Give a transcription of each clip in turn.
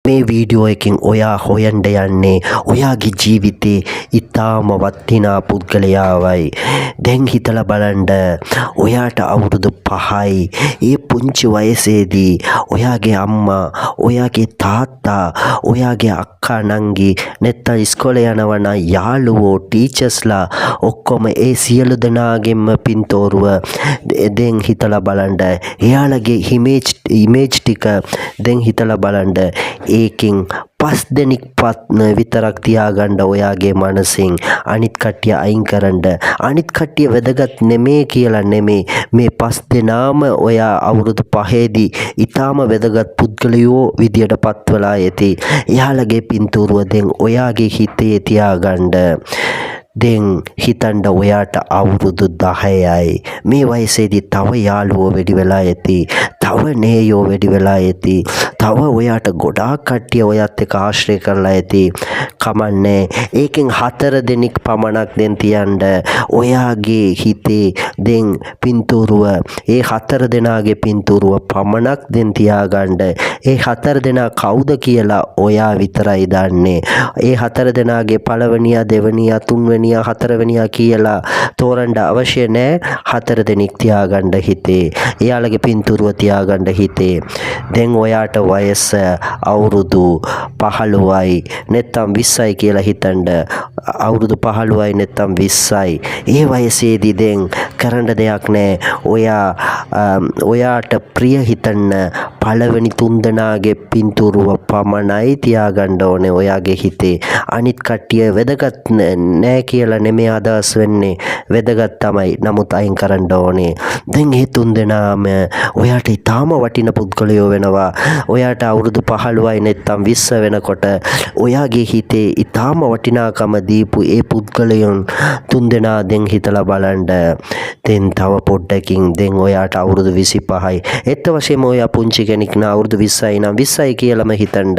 මේ වීඩියෝ එකෙන් ඔයා හොයන්න යන්නේ ඔයාගේ ජීවිතේ ඉතාම වටිනා පුද්ගලයාවයි. දැන් හිතලා බලන්න, ඔයාට අවුරුදු 5යි. ඒ පුංචි වයසේදී ඔයාගේ අම්මා, ඔයාගේ තාත්තා, ඔයාගේ අක්කා නංගි නැත්නම් ඉස්කෝලේ යනවා නම් යාළුවෝ, ටීචර්ස්ලා ඔක්කොම ඒ සියලු දෙනාගෙන්ම පින්තෝරුව දැන් හිතලා බලන්න. එයාලගේ ඉමේජ් ටික දැන් හිතලා බලන්න. ඒකෙන් 5 දෙනෙක්වත් විතරක් තියාගන්න ඔයාගේ මනසෙන්. අනිත් කට්ටිය අයින් කරන්න. අනිත් කට්ටිය වැදගත් නෙමේ කියලා නෙමේ. මේ 5 දෙනාම ඔයා අවුරුදු 5ේදී ඊටාම වැදගත් පුද්ගලයෝ විදියට පත්වලා ඇති. එයාලගේ පින්තූරුව දැන් ඔයාගේ හිතේ තියාගන්න. දැන් හිතන්න, ඔයාට අවුරුදු 10යි. මේ වයසේදී තව යාළුවෝ වැඩි වෙලා ඇති. තව නේයෝ වැඩි වෙලා ඇති. තව ඔයාට ගොඩාක් කට්ටිය ඔයත් එක්ක ආශ්‍රය කරලා ඇති. කමන්නේ. ඒකෙන් 4 දෙනෙක් පමණක් දැන් තියන්න. ඔයාගේ හිතේ දැන් පින්තූරුව, ඒ 4 දෙනාගේ පින්තූරුව පමණක් දැන් තියාගන්න. ඒ 4 දෙනා කවුද කියලා ඔයා විතරයි දන්නේ. ඒ 4 දෙනාගේ පළවෙනියා, දෙවෙනියා, තුන්වෙනියා, හතරවෙනියා කියලා තෝරන්න අවශ්‍ය නැහැ. 4 දෙනෙක් තියාගන්න හිතේ. එයාලගේ පින්තූරුව තියාගන්න හිතේ. දැන් ඔයාට වයස අවුරුදු 15යි නැත්නම් 20යි කියලා හිතන්න. අවුරුදු 15යි නැත්නම් 20යි. ඒ වයසේදී දැන් කරන්න දෙයක් නැහැ. ඔයාට ප්‍රිය හිතන්න පළවෙනි 3 දෙනාගේ පින්තූරුව පමණයි තියාගන්න ඕනේ ඔයාගේ හිතේ. අනිත් කට්ටිය වැදගත් නැහැ කියලා නෙමෙයි අදහස් වෙන්නේ. වැදගත් තමයි. නමුත් අයින් කරන්න ඕනේ. දැන් මේ 3 දෙනාම ඔයාට ඊටාම වටින පුද්ගලයෝ වෙනවා. ඔයාට අවුරුදු 15යි නැත්නම් 20 වෙනකොට ඔයාගේ හිතේ ඊටාම වටිනාකම දීපු ඒ පුද්ගලයන් 3 දෙනා දැන් හිතලා බලන්න. දැන් තව පොඩ්ඩකින් දැන් ඔයාට අවුරුදු 25යි. ඒත් වශයෙන්ම ඔයා පුංචි කෙනෙක් නා අවුරුදු 20යි නම් 20යි කියලාම හිතන්න.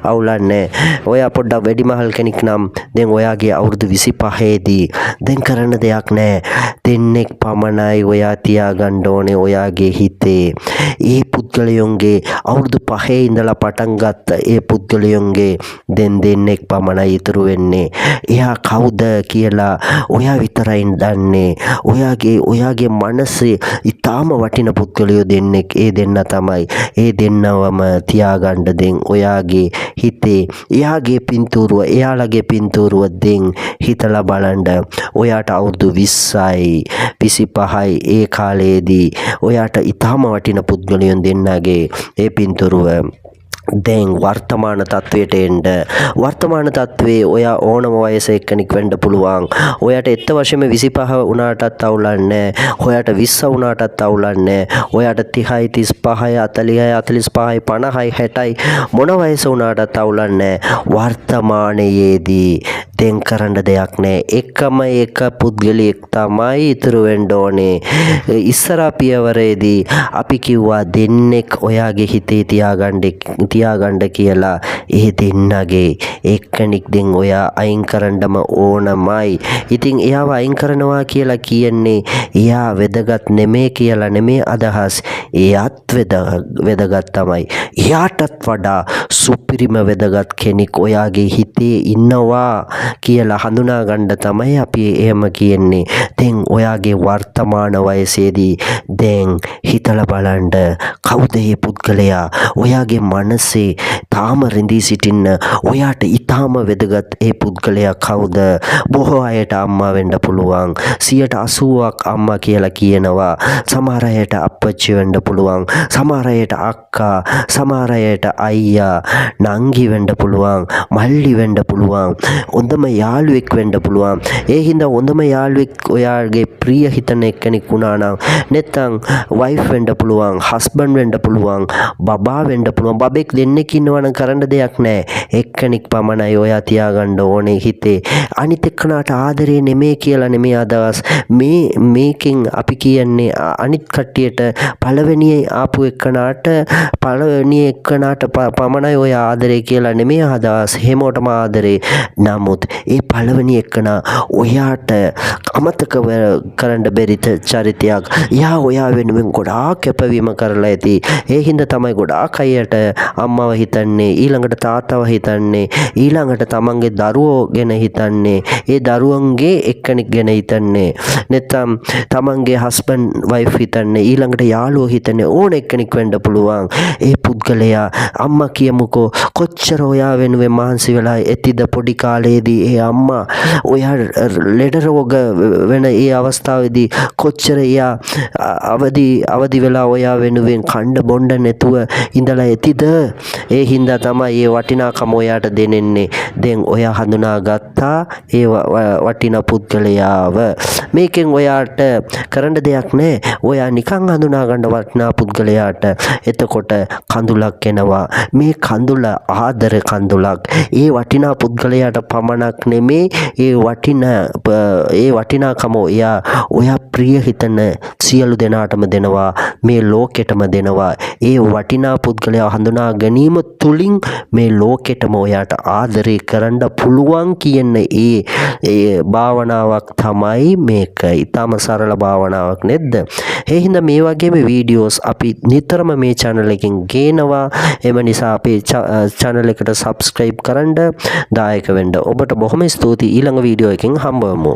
අවුලන්නේ. ඔයා පොඩ්ඩක් වැඩිමහල් කෙනෙක් නම් දැන් ඔයාගේ අවුරුදු 25ේදී දැන් කරන්න දෙයක් නැහැ. දෙන්නෙක් පමණයි ඔයා තියාගන්න ඕනේ ඔයාගේ හිතේ. ඒ පුද්ගලයන්ගේ අවුරුදු 5 ඉඳලා පටන් ගත්ත ඒ පුද්ගලයන්ගේ දැන් දෙන්නෙක් පමණයි ඉතුරු වෙන්නේ. එයා කවුද කියලා ඔයා විතරයි දන්නේ. ඔයාගේ මනසේ ඊටාම වටින පුද්ගලයෝ දෙන්නෙක්. ඒ දෙන්න තමයි. ඒ දෙන්නවම තියාගන්න දැන් ඔයාගේ හිතේ. එයාගේ පින්තූරුව, එයාලගේ පින්තූරුව දැන් හිතලා බලන්න. ඔයාට අවුරුදු 20යි 25යි ඒ කාලේදී ඔයාට ඊටාම වටින පුද්ගලයන් දෙන්නගේ ඒ පින්තූරුව දැන් වර්තමාන තත්වයට එන්න. වර්තමාන තත්වයේ ඔයා ඕනම වයසක කෙනෙක් වෙන්න පුළුවන්. ඔයාට එත් වශයෙන්ම 25 වුණාටත් අවුලක් නැහැ. ඔයාට 20 වුණාටත් අවුලක් නැහැ. ඔයාට 30යි 35යි 40යි 45යි 50යි 60යි මොන වයස වුණාටත් අවුලක් නැහැ. වර්තමානයේදී දැන් කරන්න දෙයක් නැහැ. එකම එක පුද්ගලයෙක් තමයි ඉතුරු වෙන්න ඕනේ. ඉස්සර පියවරේදී අපි කිව්වා දෙන්නෙක් ඔයාගේ හිතේ තියාගන්න කියලා. ඒ දෙන්නගේ එක්කෙනෙක් දැන් ඔයා අයින් කරන්නම ඕනමයි. ඉතින් එයාව අයින් කරනවා කියලා කියන්නේ එයා වැදගත් නෙමේ කියලා නෙමේ අදහස්. එයාත් වැදගත් තමයි. එයාටත් වඩා සුපිරිම වැදගත් කෙනෙක් ඔයාගේ හිතේ ඉන්නවා කියලා හඳුනා ගන්න තමයි අපි එහෙම කියන්නේ. දැන් ඔයාගේ වර්තමාන වයසේදී දැන් හිතලා බලන්න, කවුද මේ පුද්ගලයා? ඔයාගේ මනසේ තාම රැඳී සිටින්න ඔයාට ඊටාම වැදගත් ඒ පුද්ගලයා කවුද? බොහෝ අයට අම්මා වෙන්න පුළුවන්. 80%ක් අම්මා කියලා කියනවා. සමහර අයට අප්පච්චි වෙන්න පුළුවන්. සමහර අයට අක්කා, සමහර අයට අයියා, නංගි වෙන්න පුළුවන්, මල්ලි වෙන්න පුළුවන්. හොඳම යාළුවෙක් වෙන්න පුළුවන්. ඒ හින්දා හොඳම යාළුවෙක් ඔයාගේ ප්‍රිය හිතන එක්කෙනෙක් වුණා නම් නැත්නම් වයිෆ් වෙන්න පුළුවන්, හස්බන්ඩ් වෙන්න පුළුවන්, බබා වෙන්න පුළුවන්. බබෙක් දෙන්නෙක් ඉන්නවනම් කරන්න දෙයක් නැහැ. එක්කෙනෙක් පමණයි ඔයා තියාගන්න ඕනේ හිතේ. අනිත් එක්කනට ආදරේ නෙමේ කියලා නෙමේ අදහස්. මේකෙන් අපි කියන්නේ අනිත් කට්ටියට පළවෙනි ආපු එක්කනට පමණයි තමයි ඔය ආදරේ කියලා නෙමෙයි අදහස්. හැමෝටම ආදරේ. නමුත් ඒ පළවෙනි එකන ඔයාට අමතක කරන්න බැරි චරිතයක්. එයා ඔයා වෙනුවෙන් ගොඩාක් කැපවීම කරලා ඇති. ඒ හින්දා තමයි ගොඩාක් අයට අම්මව හිතන්නේ, ඊළඟට තාත්තව හිතන්නේ, ඊළඟට තමන්ගේ දරුවෝ ගැන හිතන්නේ, ඒ දරුවන්ගේ එක්කෙනෙක් ගැන හිතන්නේ, නැත්නම් තමන්ගේ හස්බන්ඩ් වයිෆ් හිතන්නේ, ඊළඟට යාළුවෝ හිතන්නේ, ඕන එක්කෙනෙක් වෙන්න පුළුවන්. ඒ පුද්ගලයා අම්මා කියමුකෝ කොච්චර ඔයා වෙනුවෙන් මහන්සි වෙලා ඇතිද පොඩි කාලේදී. ඒ අම්මා ඔයා ලෙඩ රෝග වෙන ඒ අවස්ථාවේදී කොච්චර එයා අවදි වෙලා ඔයා වෙනුවෙන් කණ්ඩ බොණ්ඩ නැතුව ඉඳලා ඇතිද. ඒ හින්දා තමයි ඒ වටිනාකම ඔයාට දෙන්නේ. දැන් ඔයා හඳුනාගත්තා ඒ වටිනා පුද්ගලයාව. මේකෙන් ඔයාට කරන්න දෙයක් නැහැ. ඔයා නිකන් හඳුනා ගන්න වටිනා පුද්ගලයාට එතකොට කඳුලක් එනවා. මේ කඳුල ආදර කඳුලක්. ඒ වටිනා පුද්ගලයාට පමණක් නෙමේ ඒ වටිනාකම ඔයා ප්‍රිය හිතන සියලු දෙනාටම දෙනවා. මේ ලෝකෙටම දෙනවා. ඒ වටිනා පුද්ගලයා හඳුනා ගැනීම තුලින් මේ ලෝකෙටම ඔයාට ආදරේ කරන්න පුළුවන් කියන ඒ භාවනාවක් තමයි මේක. ඊටම සරල භාවනාවක් නේද? ඒ හින්දා මේ වගේම වීඩියෝස් අපි නිතරම මේ channel එකෙන් ගේනවා. එම නිසා අපේ channel එකට subscribe කරන්න දායක වෙන්න. ඔබට බොහොම ස්තුතියි. ඊළඟ වීඩියෝ එකකින් හම්බ වෙමු.